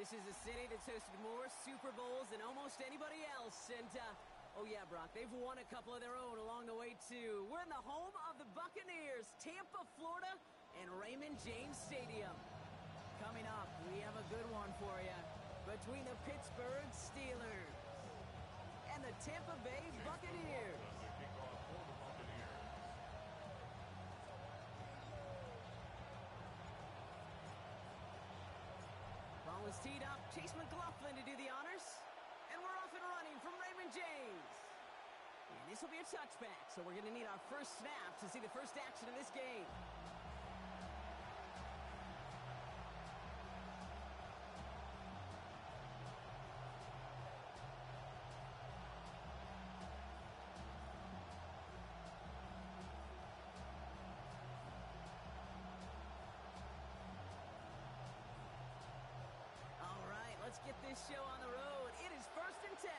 This is a city that's hosted more Super Bowls than almost anybody else. And, oh yeah, Brock, they've won a couple of their own along the way, too. We're in the home of the Buccaneers, Tampa, Florida, and Raymond James Stadium. Coming up, we have a good one for you. Between the Pittsburgh Steelers and the Tampa Bay Buccaneers. Ball is teed up. Chase McLaughlin to do the honors. And we're off and running from Raymond James. And this will be a touchback, so we're going to need our first snap to see the first action of this game. Let's get this show on the road. It is 1st and 10.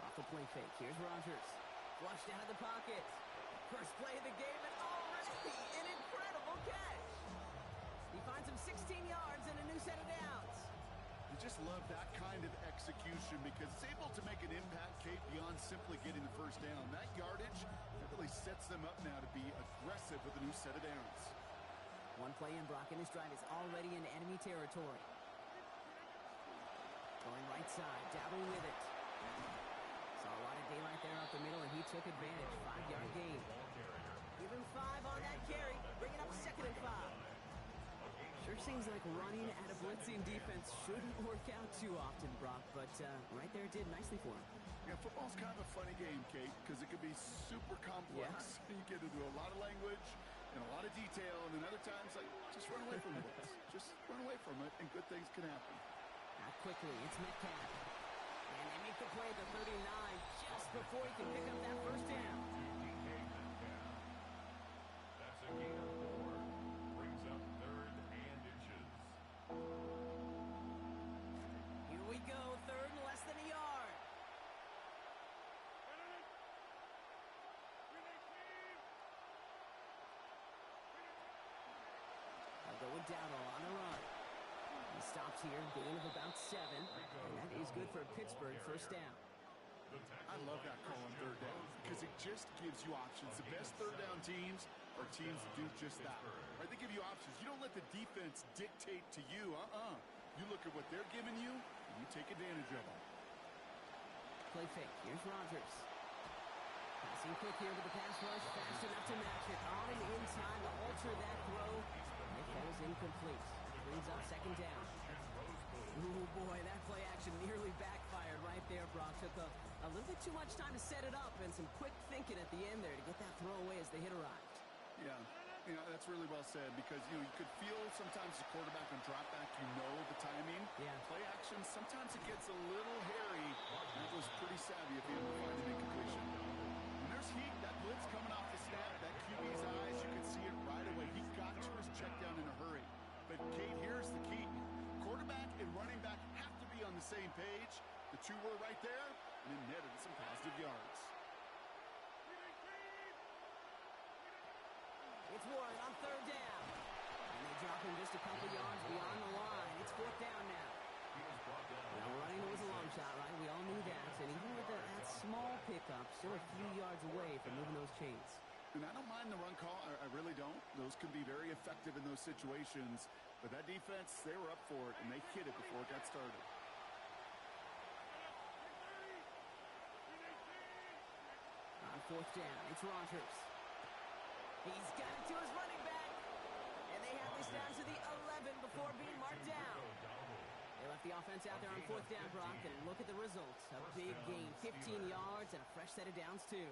Off the play fake. Here's Rodgers. Flushed out of the pocket. First play of the game, and already an incredible catch. He finds him 16 yards and a new set of downs. You just love that kind of execution because it's able to make an impact, Kate, beyond simply getting the first down. That yardage, that really sets them up now to be aggressive with a new set of downs. One play in, Brock, and this drive is already into enemy territory. Going right side, dabbling with it. Saw a lot of daylight there up the middle, and he took advantage. 5-yard gain. Give him 5 on that carry. Bring it up 2nd and 5. Sure seems like running at a blitzing defense shouldn't work out too often, Brock, but right there it did nicely for him. Yeah, football's kind of a funny game, Kate, because it can be super complex. Yeah. You get into a lot of language and a lot of detail, and then other times, like, just run away from it. Just run away from it, and good things can happen. Not quickly. It's Metcalf. And they make the play at the 39 just before he can pick up that first down. That's a gain of 4. Brings up 3rd and inches. Here we go. 3rd and less than a yard. They'll go with Dowdle on the run. He stops here, gain of about 7, and that is good for a Pittsburgh first down. I love that call on 3rd down because it just gives you options. The best 3rd down teams are teams that do just that. Right? They give you options. You don't let the defense dictate to you. You look at what they're giving you, and you take advantage of them. Play fake. Here's Rodgers. Passing quick here with the pass rush, fast enough to match it. On and in time to alter that throw. It falls incomplete. Brings up 2nd down. Ooh, boy, that play action nearly backfired right there, Brock. Took a little bit too much time to set it up and some quick thinking at the end there to get that throw away as the hit arrived. Yeah, that's really well said because, you could feel sometimes the quarterback on drop back, the timing. Yeah. Play action, sometimes it gets a little hairy. That was pretty savvy if he able to find an incompletion. And there's heat. That blitz coming off the snap. That QB's eyes, you can see it right away. He got to his check down in a hurry. But, Kate, here's the key. Quarterback and running back have to be on the same page. The two were right there, and it netted some positive yards. It's Warren on 3rd down. And they drop him just a couple yards beyond the line. It's 4th down now. Now, running was a long shot, right? We all knew that. And even with that small pickup, still a few yards away from moving those chains. And I don't mind the run call. I really don't. Those can be very effective in those situations. But that defense, they were up for it, and they hit it before it got started. On 4th down, it's Rodgers. He's got it to his running back. And they have this down to the 11 before being marked down. They left the offense out there on 4th down, Brock, and look at the results. A big gain, 15 yards, and a fresh set of downs, too.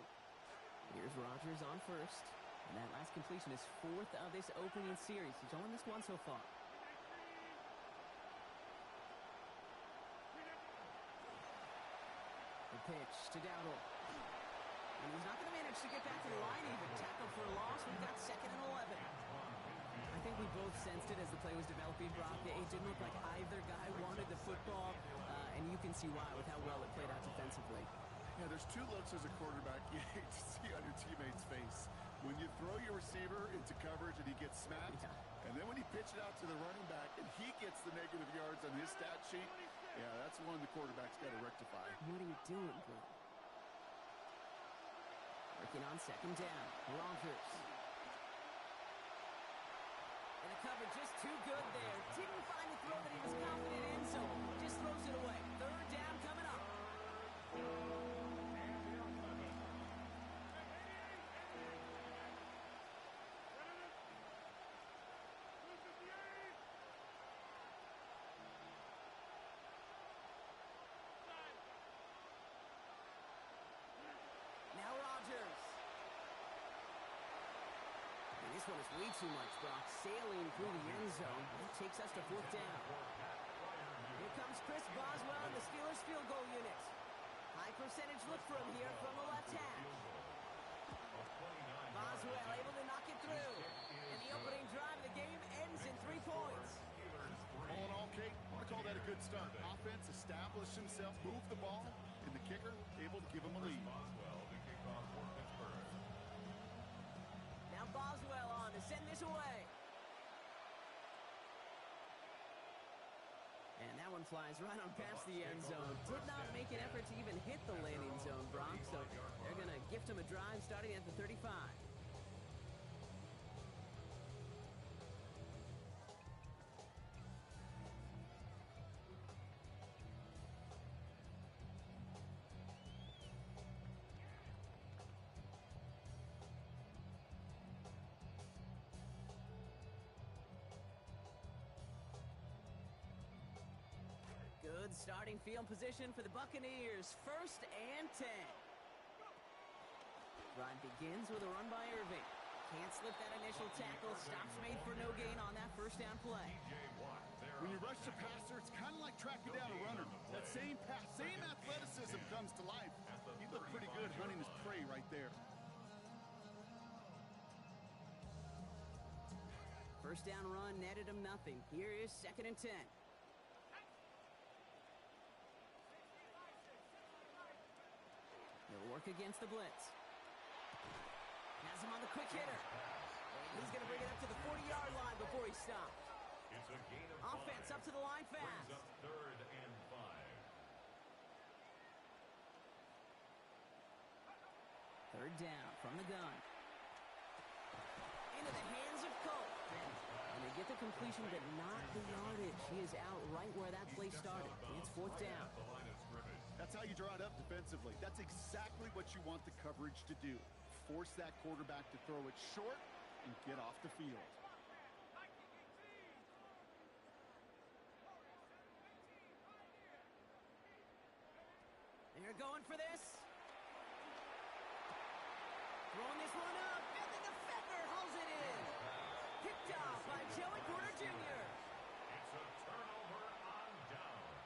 Here's Rodgers on 1st. And that last completion is 4th of this opening series. He's only missed 1 so far. The pitch to Dowdle. And he's not going to manage to get back to the line even. Tackle for a loss. We've got 2nd and 11. I think we both sensed it as the play was developing, Brock. It didn't look like either guy wanted the football, and you can see why with how well it played out defensively. Yeah, there's 2 looks as a quarterback you hate to see on your teammate's face. When you throw your receiver into coverage and he gets smacked, and then when you pitch it out to the running back and he gets the negative yards on his stat sheet, yeah, that's one the quarterback's got to rectify. What are you doing, bro? Working on second down. Rogers. And the cover just too good there. Didn't find the throw that he was confident in, so just throws it away. Third down coming up. Now Rogers. And this one is way too much, Brock. Sailing through the end zone. That takes us to fourth down. Here comes Chris Boswell and the Steelers field goal unit. High percentage look for him here from the left hash. Boswell able to knock it through. And the opening drive of the game ends in 3 points. All in all, Kate, I want to call that a good start. Offense established himself, moved the ball, and the kicker able to give him a lead. Now Boswell on to send this away. And that one flies right on past the end zone. Did not make an effort to even hit the landing zone, Brock. So they're going to gift him a drive starting at the 35. Good starting field position for the Buccaneers. First and 10. Drive begins with a run by Irving. Can't slip that initial tackle. Stops made for no gain on that first down play. When you rush the passer, it's kind of like tracking down a runner. That same pass, same athleticism comes to life. He looked pretty good hunting his prey right there. First down run netted him nothing. Here is second and 10. He'll work against the blitz. Has him on the quick hitter. And he's going to bring it up to the 40-yard line before he stops. It's a gain of Offense 5. up to the line fast. Brings up third and 5. Third down from the gun. Into the hands of Cole. And they get the completion, but not the yardage. He is out right where that play started. It's fourth down. The line of scrimmage. That's how you draw it up defensively. That's exactly what you want the coverage to do. Force that quarterback to throw it short and get off the field. They're going for this. Throwing this one up, and the defender hauls it in. Picked off by Joey Porter Jr. It's a turnover on downs.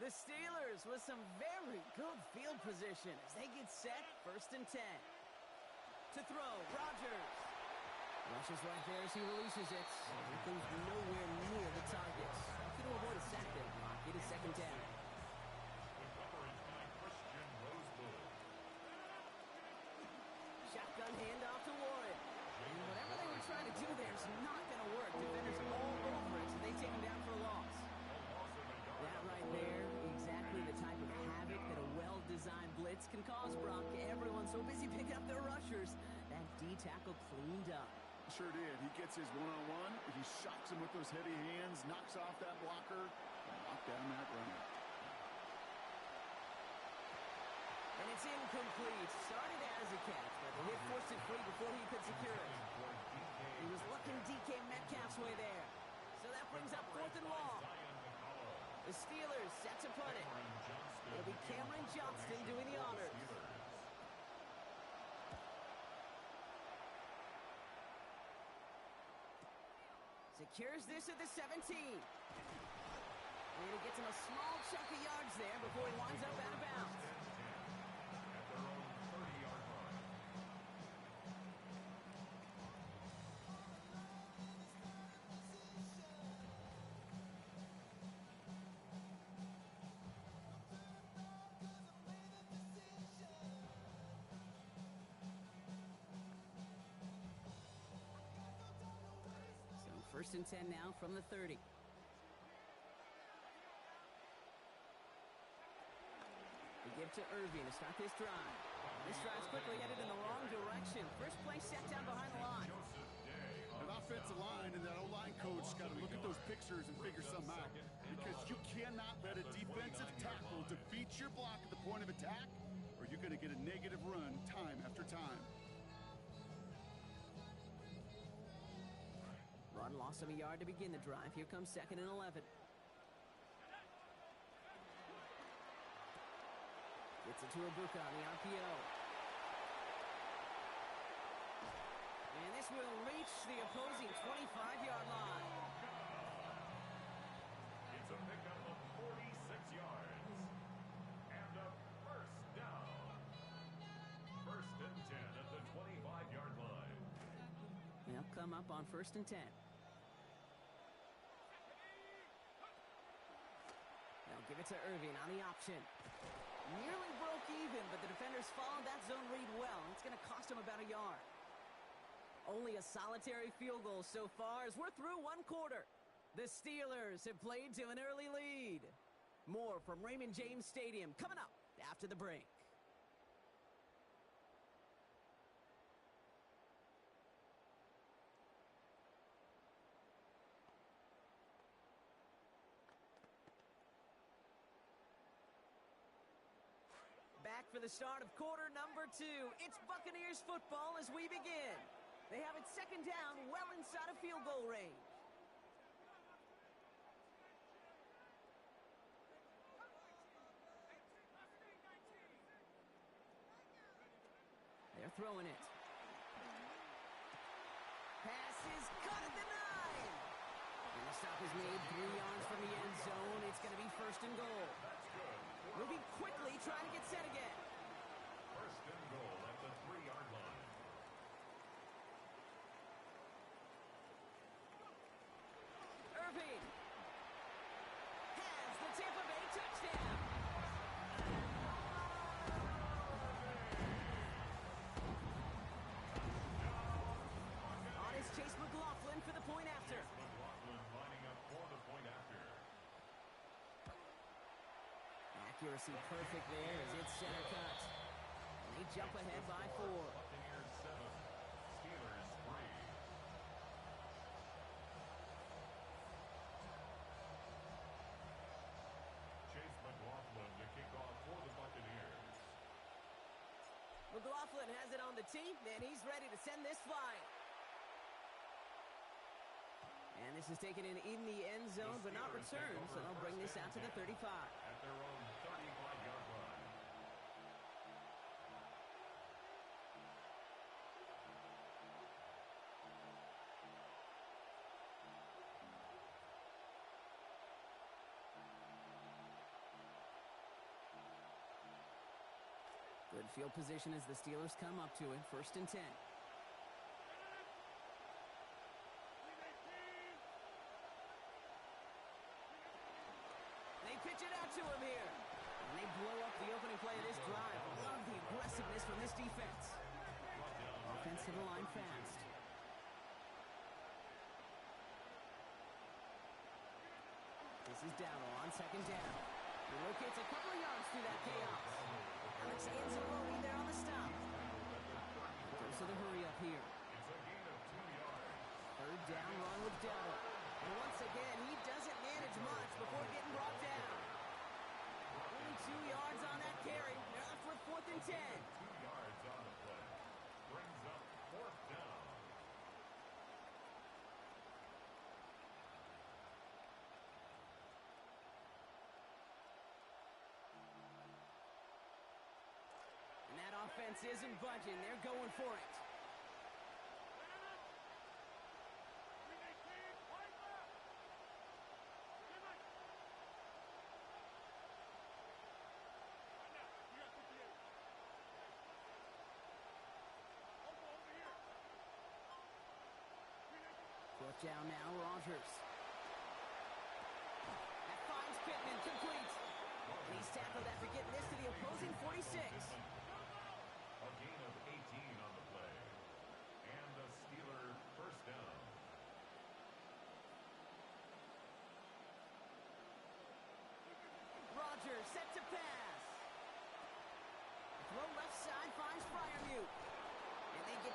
The Steelers with some very good field position as they get set, first and 10. To throw, Rogers. Rushes right there as he releases it. It goes nowhere near the targets. Looking to avoid a sack there, Brock. It is second down. The coverage by Christian Rosewood. Shotgun handoff to Warren. And whatever they were trying to do there is not going to work. Defenders all over it, so they take him down for a loss. That right there, exactly the type of havoc that a well-designed blitz can cause, Brock. Everyone's so busy picking up their rushers. That D tackle cleaned up. Sure did. He gets his one-on-one. He shocks him with those heavy hands, knocks off that blocker, and knocks down that runner. And it's incomplete. Started as a catch, but the hit forced it free before he could secure it. He was looking DK Metcalf's way there. So that brings up fourth and long. The Steelers set to punt it. It'll be Cameron Johnston doing the honors. Secures this at the 17. And he gets him a small chunk of yards there before he winds up out of bounds. At their own 30-yard line. First and 10 now from the 30. They give to Irving to start this drive. This drive's quickly headed in the wrong direction. First play set down behind the line. An offensive line and that O-line coach got to look at those pictures and figure something out. Because you cannot let a defensive tackle defeat your block at the point of attack, or you're going to get a negative run time after time. Run loss of a yard to begin the drive. Here comes 2nd and 11. Gets it to Ibuka on the RPO. And this will reach the opposing 25-yard line. It's a pickup of 46 yards. And a first down. First and 10 at the 25-yard line. They'll come up on 1st and 10. They'll give it to Irving on the option. Nearly broke even, but the defenders followed that zone read well. It's going to cost them about a yard. Only a solitary field goal so far as we're through one quarter. The Steelers have played to an early lead. More from Raymond James Stadium coming up after the break. Back for the start of quarter number 2. It's Buccaneers football as we begin. They have it 2nd down, well inside of field goal range. They're throwing it. Pass is caught at the 9. And the stop is made 3 yards from the end zone. It's going to be 1st and goal. Moving quickly, trying to get set again. First and goal at the 3-yard line. Irving has the Tampa Bay touchdown. On is Chase McLaughlin for the point after. McLaughlin lining up for the point after. Accuracy perfect there as it's center cut. And they jump ahead by 4. Buccaneers 7, Steelers 3. Chase McLaughlin to kick off for the Buccaneers. McLaughlin has it on the tee, and he's ready to send this flying. And this is taken in the end zone, but not returned, so they'll bring this out to the 35. At their own 35-yard line. Good field position as the Steelers come up to it. 1st and 10. They pitch it out to him here. And they blow up the opening play of this drive. Love the aggressiveness from this defense. Offense to the line fast. This is Dowdle on 2nd down. He locates a couple of yards through that chaos. Alex Anzalone there on the stop. Goes to the hurry up here. It's a gain of 2 yards. 3rd down run with Dowdle. And once again, he doesn't manage much before getting brought down. Only 2 yards on that carry. They're left with 4th and 10. 2 yards on the play. Brings up 4th down. And that offense isn't budging. They're going for it. Fourth down now, Rogers. That finds Pittman, complete. And he's tackled after getting this to the opposing 46. A gain of 18 on the play. And a Steeler first down.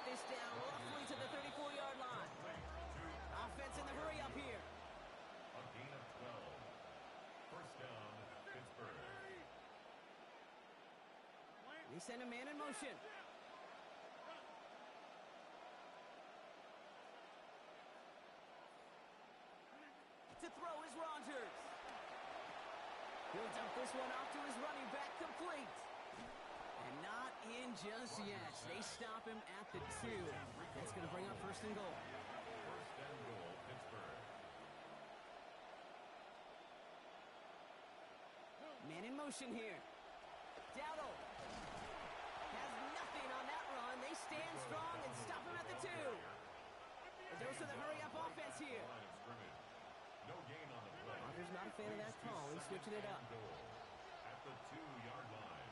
this down roughly to the 34-yard line. Offense in the hurry up here. A gain of 12. First down, Pittsburgh. They send a man in motion. To throw is Rodgers. He'll dump this one off to his running back, complete. And not in just yet. They stop him at the 2. That's going to bring up first and goal. First and goal, Pittsburgh. Man in motion here. Dowdle has nothing on that run. They stand strong and stop him at the 2. A dose of the hurry-up offense here. Line of scrimmage. No gain on the play. Rodgers not a fan of that call. He's switching it up. Goal at the 2-yard line.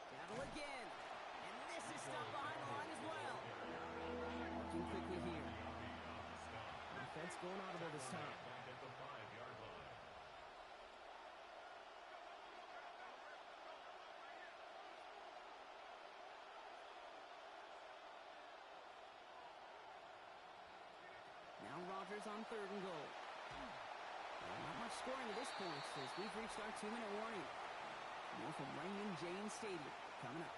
Dowdle again. And this is stopped behind the line as well. Working quickly here. Defense going audible this time. Back at the 5-yard line. Now Rodgers on 3rd and goal. Well, not much scoring at this point as we've reached our 2-minute warning. More from Raymond James Stadium coming up.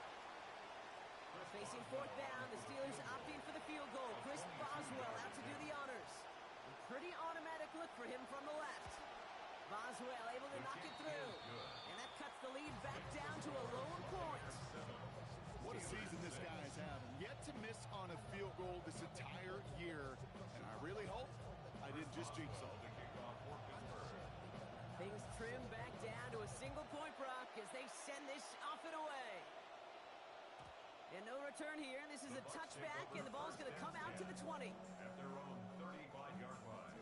Facing 4th down, the Steelers opting for the field goal. Chris Boswell out to do the honors. A pretty automatic look for him from the left. Boswell able to knock it through. And that cuts the lead back down to a lower point. What a season this guy is having. Yet to miss on a field goal this entire year. And I really hope I didn't just jinx him. Things trim back down to a single point, Brock, as they send this off and away. And no return here. This is a touchback, and the ball's going to come out to the 20. At their own 35-yard line.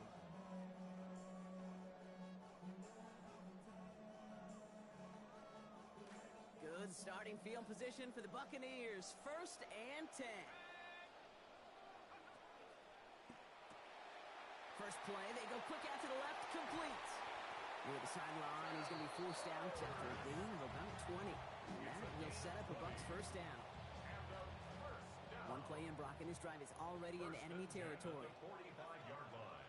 Good starting field position for the Buccaneers. 1st and 10. First play, they go quick out to the left, complete. Near the sideline, he's going to be forced out after a gain of about 20. And that will set up a Bucs first down. One play in, Brock, and this drive is already in enemy territory. 45-yard line.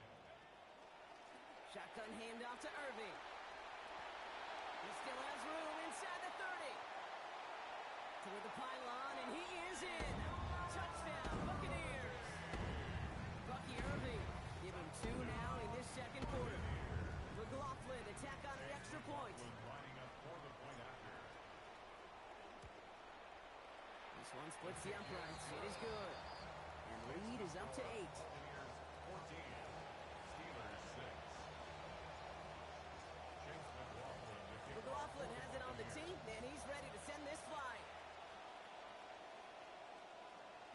Shotgun handoff to Irving. He still has room inside the 30. Toward the pylon, and he is in. Touchdown, Buccaneers. Bucky Irving, give him 2 now in this second quarter. McLaughlin attack on an extra point. Lining up for the point after. This one splits the uprights. It is good. And the lead is up to 8. Buccaneers 14. Steelers 6. Chase McLaughlin to kick off. McLaughlin has it on the tee, and he's ready to send this flying.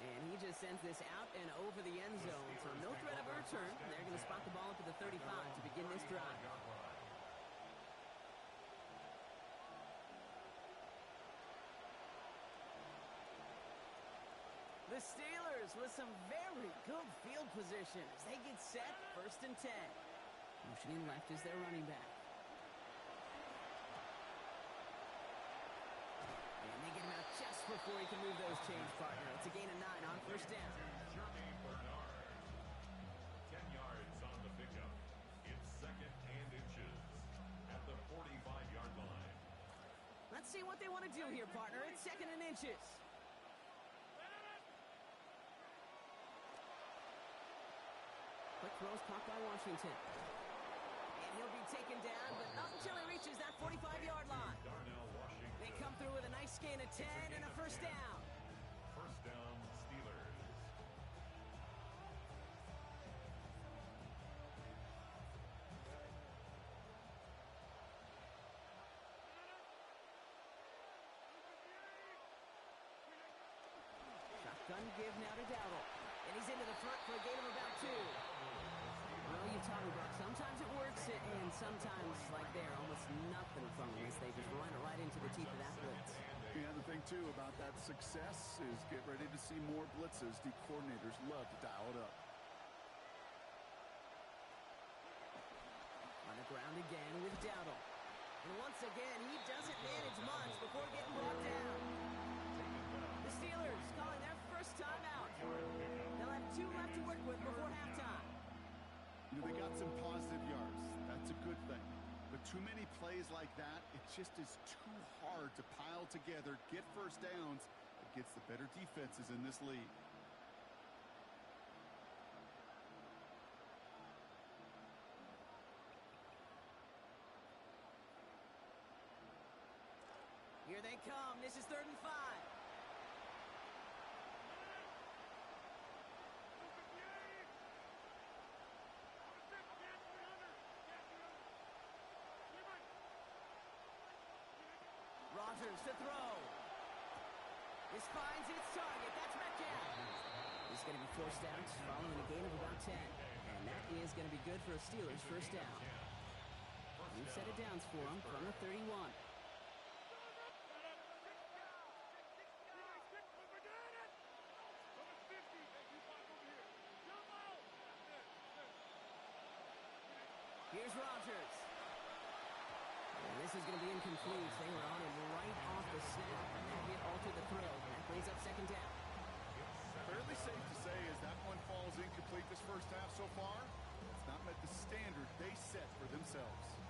And he just sends this out and over the end zone, so no threat of a return. They're going to spot the ball up at the 35 to begin this drive. The Steelers with some very good field position as they get set, 1st and 10. Motioning left is their running back. And they get him out just before he can move those chains, partner. It's a gain of 9 on 1st down. Jeremy Bernard. 10 yards on the pickup. It's 2nd and inches at the 45-yard line. Let's see what they want to do here, partner. It's 2nd and inches. Quick throws caught by Washington. And he'll be taken down, but not until he reaches that 45-yard line. Darnell Washington. They come through with a nice gain of 10 and a first down. First down, Steelers. Shotgun give now to Dowdle. And he's into the front for a gain of about 2. Well, you taught me, Brock. Sometimes it works, and sometimes, like there, almost nothing from them as they just run it right into the teeth of that blitz. The other thing, too, about that success is get ready to see more blitzes. The coordinators love to dial it up. On the ground again with Dowdle. And once again, he doesn't manage much before getting brought down. The Steelers calling their first first time out. They'll have 2 left to work with before halftime. You know, they got some positive yards. That's a good thing. But too many plays like that, it just is too hard to pile together, get first downs against the better defenses in this league. Here they come. This is 3rd and 5. Rodgers to throw. This finds its target. That's Metcalf. This is going to be forced out following a gain of about 10. And that is going to be good for a Steelers first down. New set of downs for them from the 31. Here's Rodgers. And this is going to be incomplete. They were on him right off the snap, and that hit altered the throw. That brings up 2nd down. Fairly safe to say as that one falls incomplete this first half so far, it's not met the standard they set for themselves.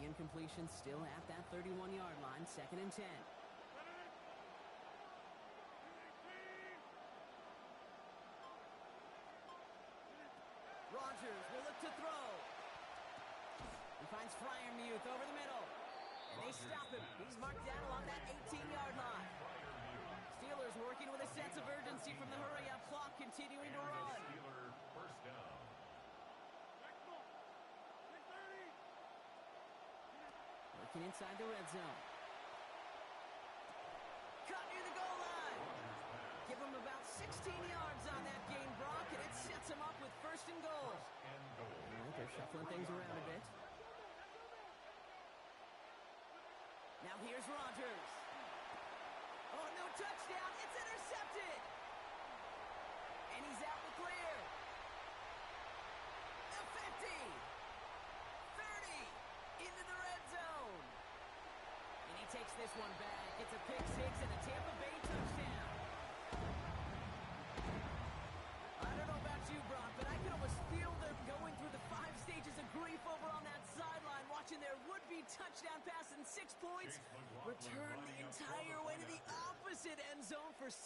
Incompletion still at that 31-yard line, 2nd and 10. Rodgers will look to throw. He finds Freiermuth over the middle. And they stop him. He's marked down along that 18-yard line. Steelers working with a sense of urgency from the hurry-up clock, continuing to run. First down. Working inside the red zone. Cut near the goal line. Give him about 16 yards on that gain, Brock, and it sets him up with 1st and goal. They're shuffling things around a bit. Now here's Rodgers. Oh, no touchdown. It's intercepted. And he's out the clear. The 50. 30. Into the red zone. And he takes this one back. It's a pick 6 and a Tampa Bay touchdown. I don't know about you, Brock, but I can almost feel them going through the 5 stages of grief over on that sideline, watching their would-be touchdown pass in 6 points return the entire way to the opposite end zone for 6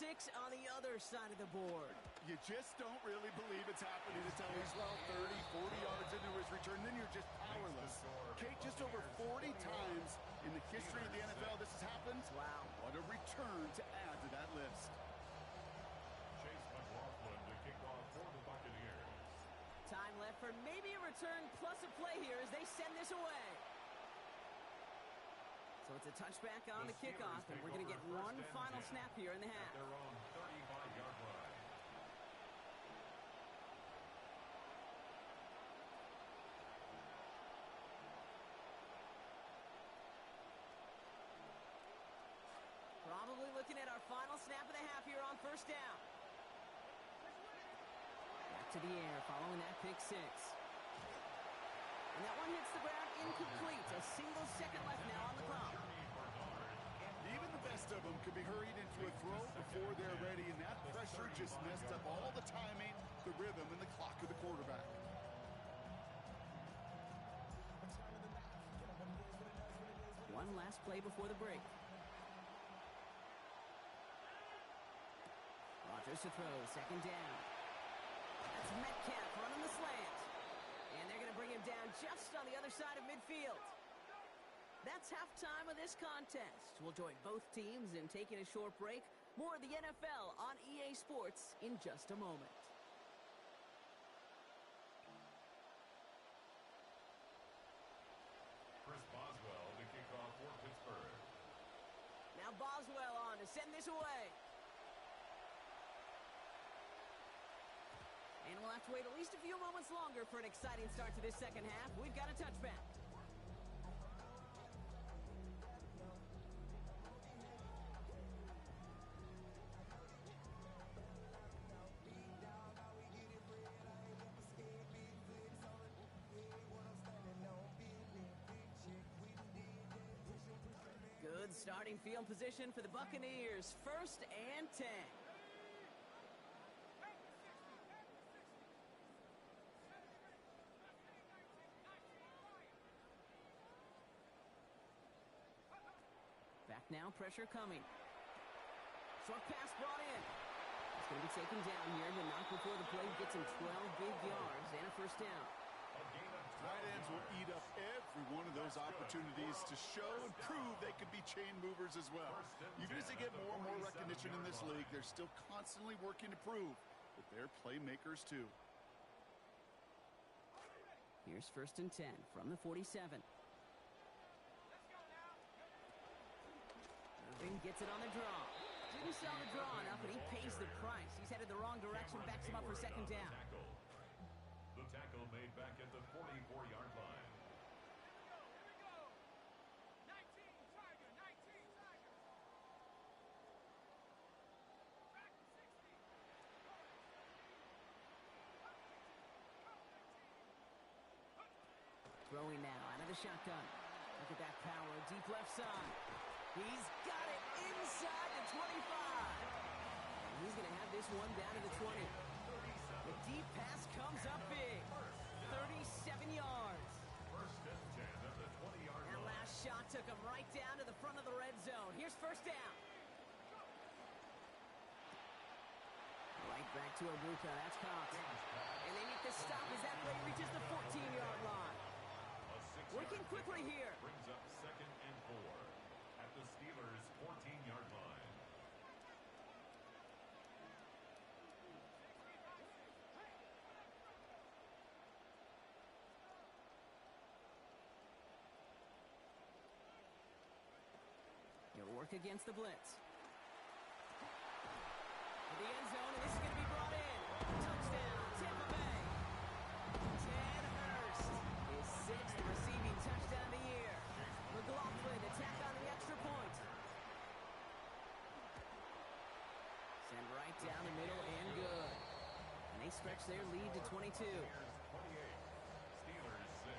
on the other side of the board. You just don't really believe it's happening until he's well 30, 40 yards into his return. Then you're just powerless. Okay, just over 40 times in the history of the NFL this has happened. Wow. What a return to add to that list. Time left for maybe a return plus a play here as they send this away. So it's a touchback on the kickoff, and we're going to get one final snap here in the half. Their own 35-yard line. Probably looking at our final snap of the half here on 1st down. Back to the air following that pick 6. And that one hits the ground incomplete. A single second left now on the clock. Even the best of them could be hurried into a throw before they're ready, and that pressure just messed up all the timing, the rhythm, and the clock of the quarterback. One last play before the break. Rodgers to throw, 2nd down. That's Metcalf running the slant. And they're going to bring him down just on the other side of midfield. That's halftime of this contest. We'll join both teams in taking a short break. More of the NFL on EA Sports in just a moment. Chris Boswell to kick off for Pittsburgh. Now Boswell on to send this away. And we'll have to wait at least a few moments longer for an exciting start to this second half. We've got a touchback. Good starting field position for the Buccaneers. 1st and 10. Back now, pressure coming. Short pass brought in. It's going to be taken down here, but not before the play gets him 12 big yards and a 1st down. Tight ends will eat up every one of those opportunities to show and prove they could be chain movers as well. Even as they get more and more recognition in this league, they're still constantly working to prove that they're playmakers too. Here's 1st and 10 from the 47. Irving gets it on the draw. Didn't sell the draw enough, and he pays the price. He's headed the wrong direction, backs him up for 2nd down. The tackle made back at the 44-yard line. Throwing now out of the shotgun. Look at that power, deep left side. He's got it inside the 25. And he's going to have this one down to the 20. The deep pass comes up big. 37 yards. 1st and 10 at the 20-yard line. That last shot took him right down to the front of the red zone. Here's 1st down. Right back to Aruka. That's caught. And they make the stop as that play reaches the 14-yard line. Working quickly here. Brings up 2nd and 4 at the Steelers' 14-yard line. He'll work against the blitz. To the end zone, and this is going to be brought in. Touchdown, Tampa Bay. Ted Hurst, his 6th receiving touchdown of the year. McLaughlin to tack on the extra point. Send right down the middle and good. And they stretch their lead to 22. Steelers 28, Steelers 6.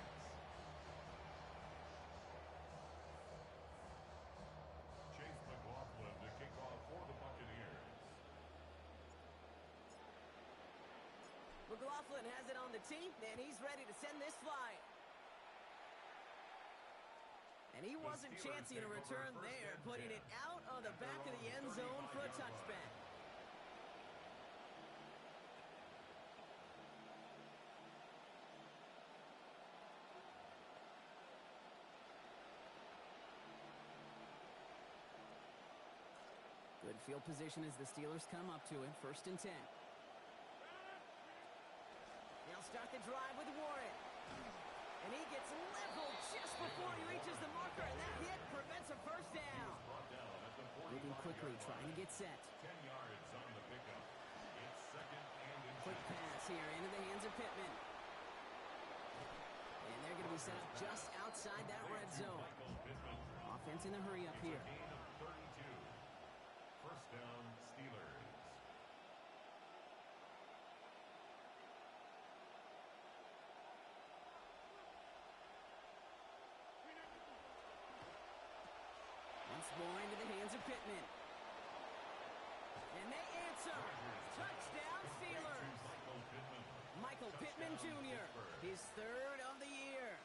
Chase McLaughlin to kick off for the Buccaneers. McLaughlin has it on the tee, and he's ready to send this flying. And he wasn't chancing a return there, putting it out on the back of the end zone for a touchback. Good field position as the Steelers come up to it. 1st and 10. They'll start the drive with Warren. And he gets leveled just before he reaches the marker, and that hit prevents a 1st down. Moving quickly, trying to get set. 10 yards on the pickup. It's 2nd and Quick pass here into the hands of Pittman. And they're going to be set up just outside that red zone. Offense in the hurry up here. gain of 32. 1st down, Steelers. Once more into the hands of Pittman. And they answer. Touchdown, Steelers. Michael Pittman Jr., his 3rd of the year.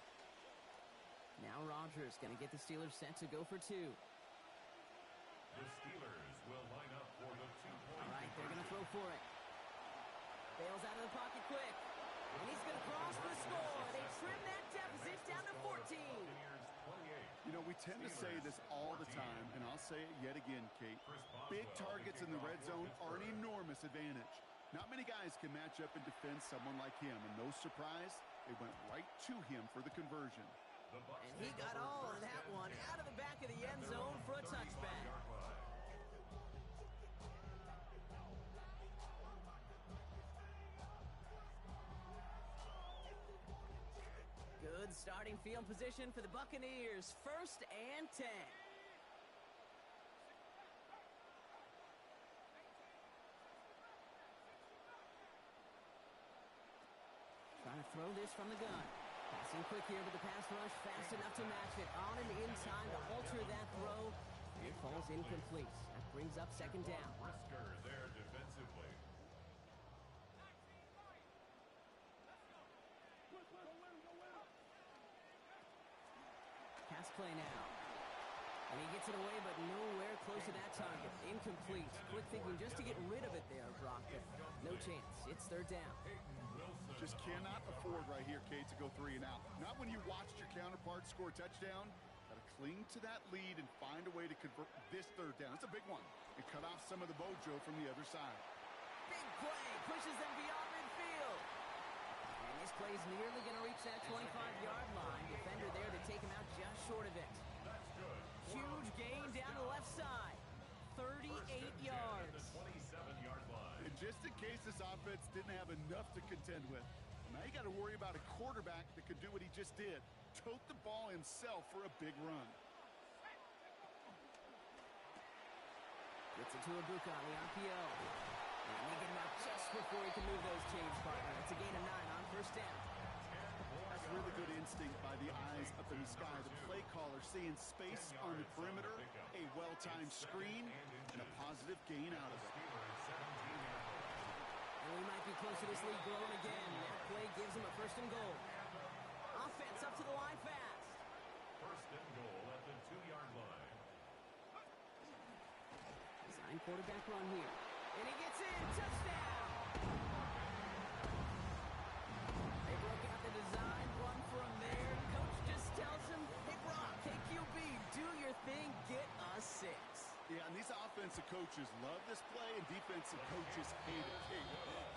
Now Rodgers going to get the Steelers set to go for 2. The Steelers will line up for the 2-point. All right, they're going to throw for it. Bails out of the pocket quick. And he's going to cross for the score. They trim that deficit down to 14. You know, we tend to say this all the time, and I'll say it yet again, Kate. Big targets in the red zone are an enormous advantage. Not many guys can match up and defend someone like him, and no surprise, they went right to him for the conversion. And he got all of that one out of the back of the end zone for a touchback. Good starting field position for the Buccaneers. 1st and 10. Trying to throw this from the gun. Passing quick here with the pass rush. Fast enough to match it. On and in time to alter that throw. It falls incomplete. That brings up second down. Brisker there defensively. Pass play now. And he gets it away, but nowhere close to that target. Incomplete. Quick thinking just to get rid of it there, Brock. But no chance. It's third down. Just cannot afford right here, Kate, to go 3 and out. Not when you watched your counterpart score a touchdown. Got to cling to that lead and find a way to convert this third down. It's a big one. And cut off some of the mojo from the other side. Big play. Pushes them beyond midfield. And this play's nearly going to reach that 25-yard line. Defender there to take him out just short of it. That's good. Huge gain down the left side. 38 yards. 27-yard line. And just in case this offense didn't have enough to contend with, now you got to worry about a quarterback that could do what he just did. Tote the ball himself for a big run. Gets it to Ibuka on the RPO. And they get him out just before he can move those chains, partner. It's a gain of 9 on first down. That's really good instinct by the eyes up in the sky. The play caller seeing space on the perimeter, a well-timed screen, and a positive gain out of it. And we might be close to this lead growing again. That play gives him a first and goal. Offense up to the line fast. First and goal at the 2-yard line. Design quarterback run here. And he gets in. Touchdown. They broke out the design run from there. Coach just tells him, hey, Brock, hey, QB, do your thing. Get us 6. Yeah, and these offensive coaches love this play, and defensive coaches hate it,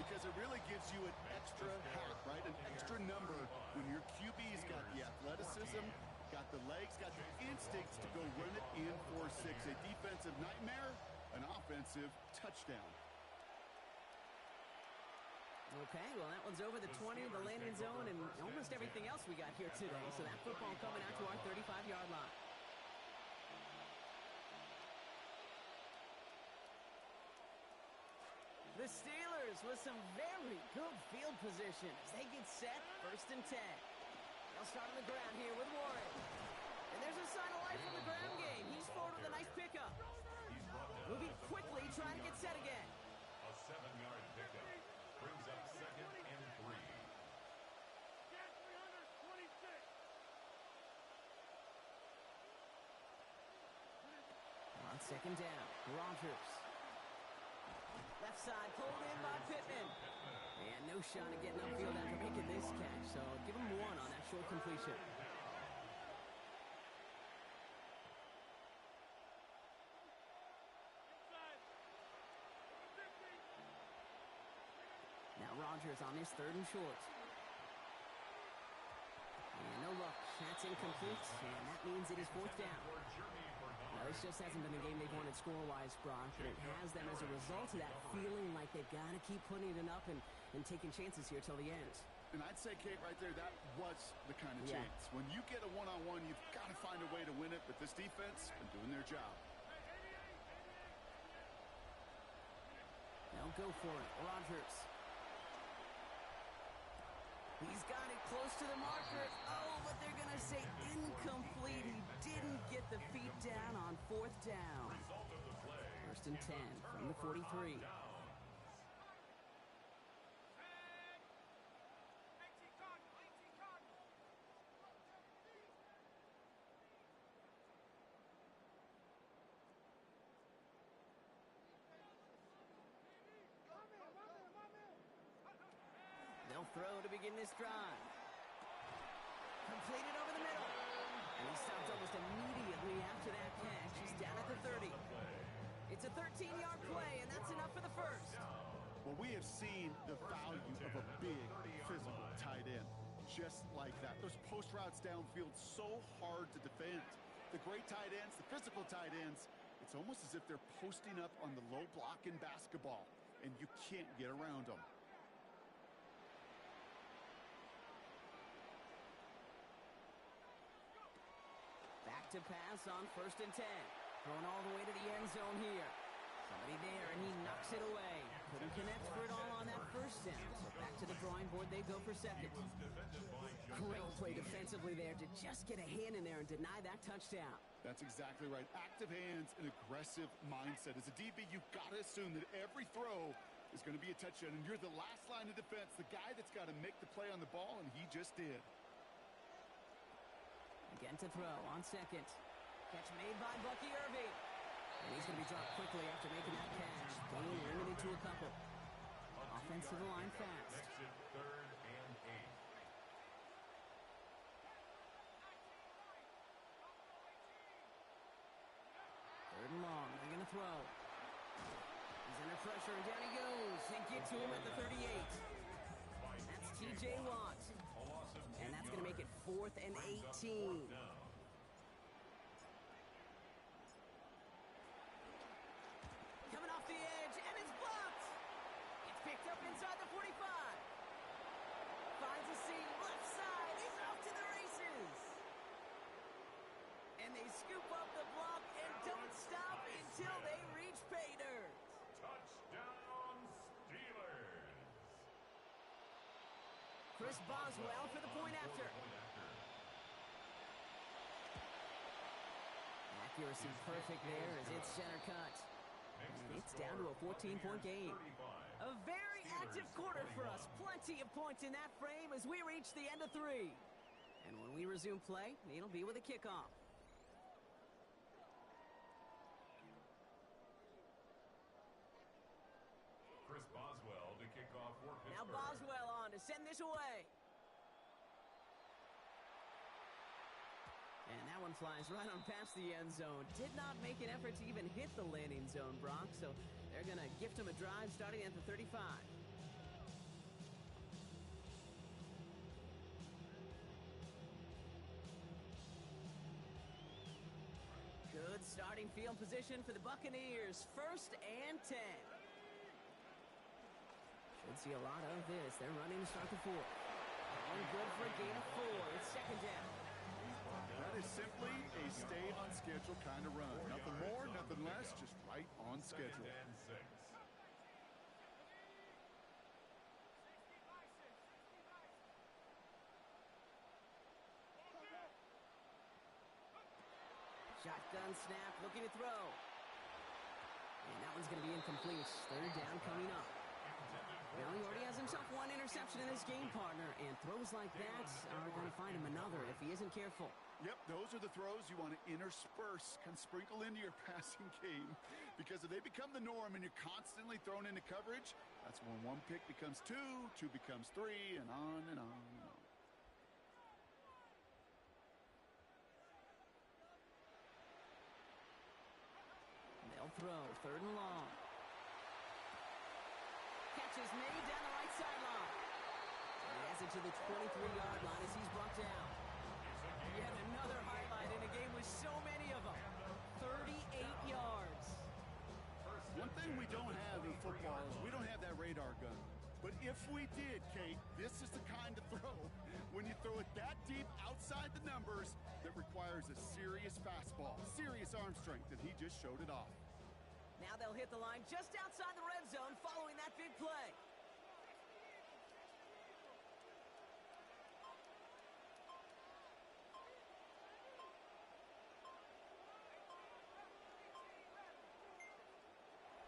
because it really gives you an extra hat, right? An extra number when your QB's got the athleticism, got the legs, got the instincts to go run it in for 6. A defensive nightmare, an offensive touchdown. Okay, well, that one's over the 20, the landing zone, and almost everything else we got here today. So that football coming out to our 35-yard line. The Steelers with some very good field position as they get set, first and 10. They'll start on the ground here with Warren. And there's a sign of life from the ground game. He's forward with a nice pickup. Moving quickly, trying to get set again. A 7-yard pickup brings up second and 3. On second down, Rogers. Left side pulled in by Pittman. And no shot at getting upfield after making this catch. So give him 1 on that short completion. Now Rogers on his third and short. And no luck. That's incomplete. And that means it is fourth down. Now, this just hasn't been the game they've wanted score-wise, Brock, and it has them as a result of that feeling like they've got to keep putting it up and taking chances here till the end. And I'd say, Kate, right there, that was the kind of chance. When you get a one-on-one, you've got to find a way to win it, but this defense been doing their job. Now go for it, Rogers. He's got it close to the marker. Oh, but they're going to say incomplete. He didn't get the feet down on fourth down. First and 10 from the 43. They'll throw to begin this drive. Completed over the middle. And he stopped almost immediately after that catch. He's down at the 30. It's a 13-yard play, and that's enough for the first. Well, we have seen the value of a big, physical tight end. Just like that. Those post routes downfield so hard to defend. The great tight ends, the physical tight ends, it's almost as if they're posting up on the low block in basketball, and you can't get around them. Back to pass on first and 10. Thrown all the way to the end zone here. Somebody there, and he knocks it away. Couldn't connect for it all on that first down. So back to the drawing board they go for second. Great play defensively. defensively there to just get a hand in there and deny that touchdown. That's exactly right. Active hands and aggressive mindset. As a DB, you've got to assume that every throw is going to be a touchdown, and you're the last line of defense, the guy that's got to make the play on the ball, and he just did. Again to throw on second. Catch made by Bucky Irving. And he's going to be dropped quickly after making that catch. Being limited to a couple. Offensive line fast. Makes it 3rd and 8. Third and long. They're going to throw. He's under pressure, and down he goes. They get to him at the 38. That's T.J. Watt. And that's going to make it 4th and 18. Coming off the edge, and it's blocked. It's picked up inside the 45. Finds a seam, left side. He's off to the races. And they scoop up the block and don't stop until they reach pay dirt. Touchdown, Steelers. Chris Boswell for the point after. Accuracy perfect there as it's center cut. And it's down to a 14-point game. A very active quarter for us. Plenty of points in that frame as we reach the end of 3. And when we resume play, it'll be with a kickoff. Chris Boswell to kick off for Pittsburgh. Now Boswell on to send this away. And that one flies right on past the end zone. Did not make an effort to even hit the landing zone, Brock, so they're going to gift him a drive starting at the 35. Good starting field position for the Buccaneers. 1st and 10. Should see a lot of this. They're running to start the 4th. Going good for a gain of 4. It's 2nd down. That is simply a stay-on-schedule kind of run. Nothing more, nothing less, just right on schedule. 2nd and 6. Shotgun snap, looking to throw. And that one's going to be incomplete. 3rd down coming up. Now he already has himself 1 interception in this game, partner, and throws like that are going to find him another if he isn't careful. Yep, those are the throws you want to intersperse, kind of sprinkle into your passing game, because if they become the norm and you're constantly thrown into coverage, that's when 1 pick becomes 2, 2 becomes 3, and on and on and on. They'll throw, 3rd and long. Catch is made down the right sideline. And he has it to the 23-yard line as he's brought down. Yet another highlight in a game with so many of them. 38 yards. One thing we don't have in football is we don't have that radar gun. But if we did, Kate, this is the kind of throw, when you throw it that deep outside the numbers, that requires a serious fastball, serious arm strength, and he just showed it off. Now they'll hit the line just outside the red zone following that big play.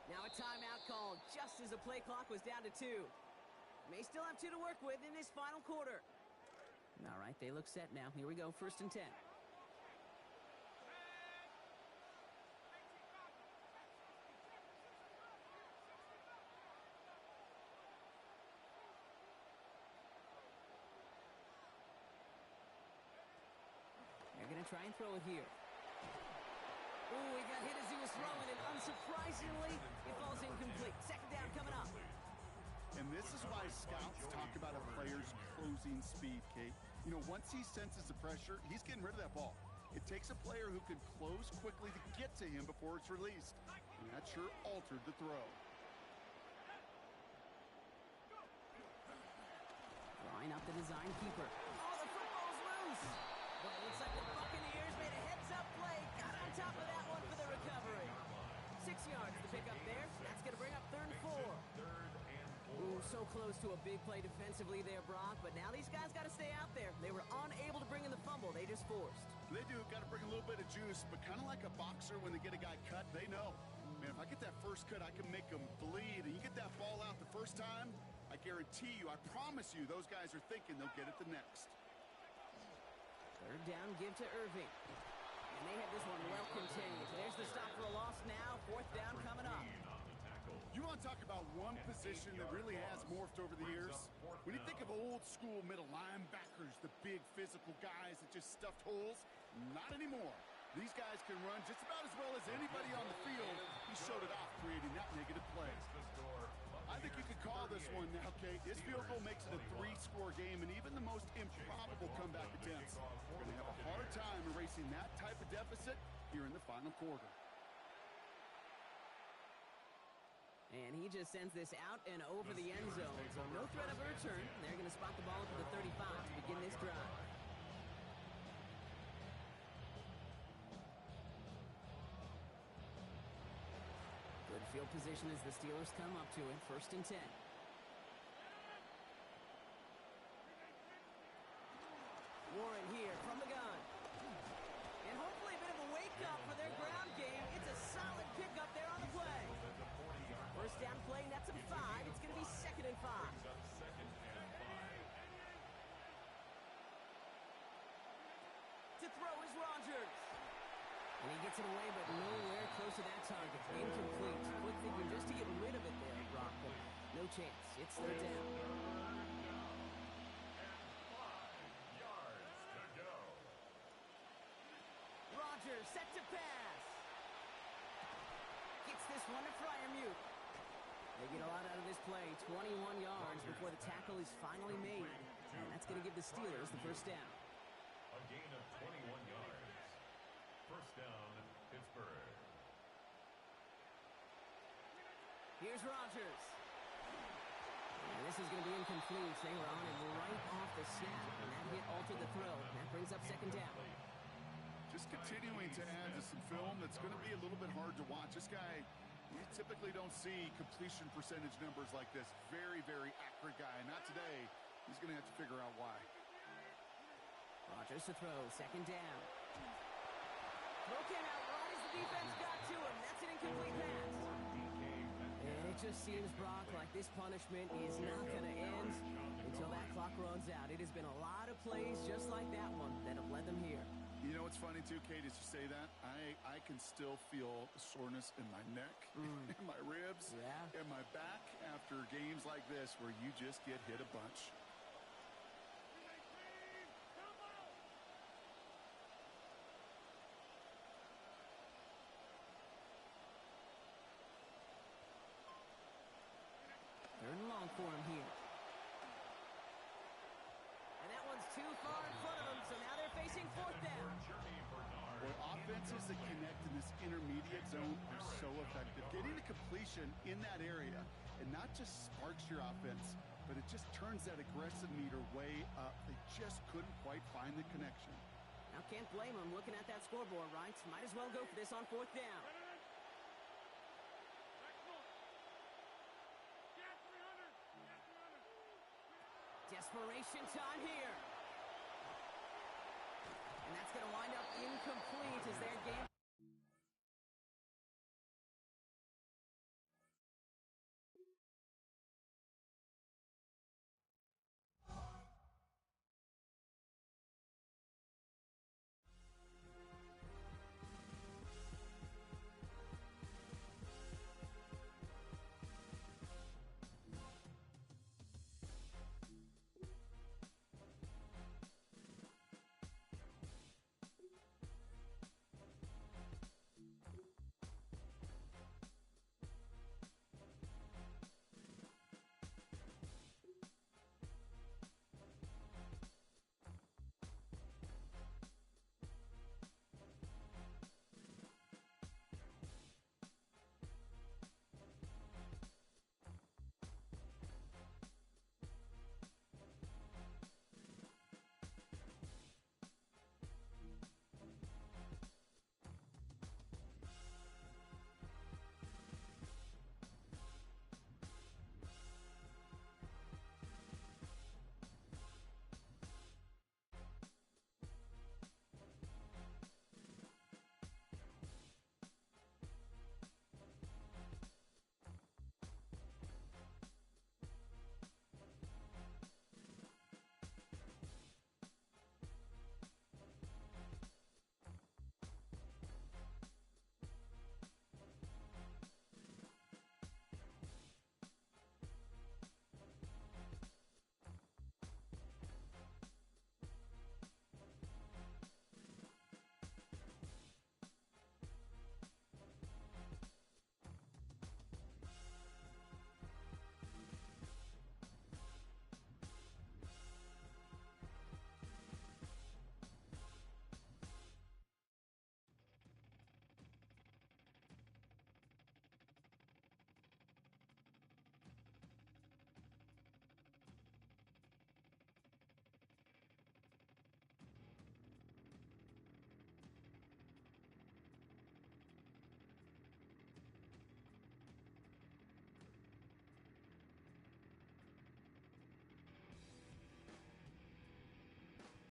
Now a timeout called just as the play clock was down to 2. May still have 2 to work with in this final quarter. All right, they look set now. Here we go, 1st and 10. They're going to try and throw it here. Oh, he got hit as he was throwing it. Unsurprisingly, it falls incomplete. 2nd down coming up. And this is why scouts talk about a player's closing speed, Kate. You know, once he senses the pressure, he's getting rid of that ball. It takes a player who can close quickly to get to him before it's released. And that sure altered the throw. Line up the design keeper. Oh, the football's loose. Well, it looks like the Buccaneers made a heads-up play. Got on top of that one for the recovery. 6 yards to pick up there. That's going to bring up 3rd and 4. Ooh, so close to a big play defensively there, Brock. But now these guys got to stay out there. They were unable to bring in the They do. Got to bring a little bit of juice, but kind of like a boxer when they get a guy cut, they know. Man, if I get that first cut, I can make them bleed. And you get that ball out the first time, I guarantee you, I promise you, those guys are thinking they'll get it the next. Third down, give to Irving. And they have this one well contained. There's the stop for a loss now. Fourth down coming up. You want to talk about one position that really has morphed over the years? When you think of old school middle linebackers, the big physical guys that just stuffed holes, not anymore. These guys can run just about as well as anybody on the field. He showed it off, creating that negative play. I think you could call this one now, Kate. This field goal makes it a 3-score game, and even the most improbable comeback attempts are going to have a hard time erasing that type of deficit here in the final quarter. And he just sends this out and over the end zone. So no threat of a return. They're going to spot the ball to the 35 to begin this drive. Good field position as the Steelers come up to it. 1st and 10. Warren here from the gun. And hopefully a bit of a wake-up for their ground game. It's a solid pickup there on the play. First down play, nets him 5. It's going to be 2nd and 5. To throw is Rodgers. And he gets it away, but nowhere close to that target. Incomplete. Quick thinking just to get rid of it there, Brock, but no chance. It's 3rd down. Rodgers set to pass. Gets this one to Freiermuth. They get a lot out of this play. 21 yards before the tackle is finally made. And that's going to give the Steelers the 1st down. A gain of 21 yards. 1st down, Pittsburgh. Here's Rodgers. And this is going to be incomplete. They were on him right off the snap. And that hit altered the throw. That brings up 2nd down. Just continuing to add to some film that's going to be a little bit hard to watch. This guy, you typically don't see completion percentage numbers like this. Very, very accurate guy. Not today. He's going to have to figure out why. Rodgers to throw. 2nd down. Throw came out right as the defense got to him. That's an incomplete pass. And it just seems, Brock, like this punishment is not going to end until that clock runs out. It has been a lot of plays just like that one that have led them here. You know what's funny, too, Kate, as you say that? I can still feel soreness in my neck, in my ribs, in my back after games like this where you just get hit a bunch. Third and long for him here. And that one's too far in front of them, so now they're facing 4th down. Boy, offenses that connect in this intermediate zone are so effective. Getting a completion in that area, and not just sparks your offense, but it just turns that aggressive meter way up. They just couldn't quite find the connection. Now can't blame them looking at that scoreboard, right? Might as well go for this on 4th down. Desperation time here. And that's going to wind up incomplete as their game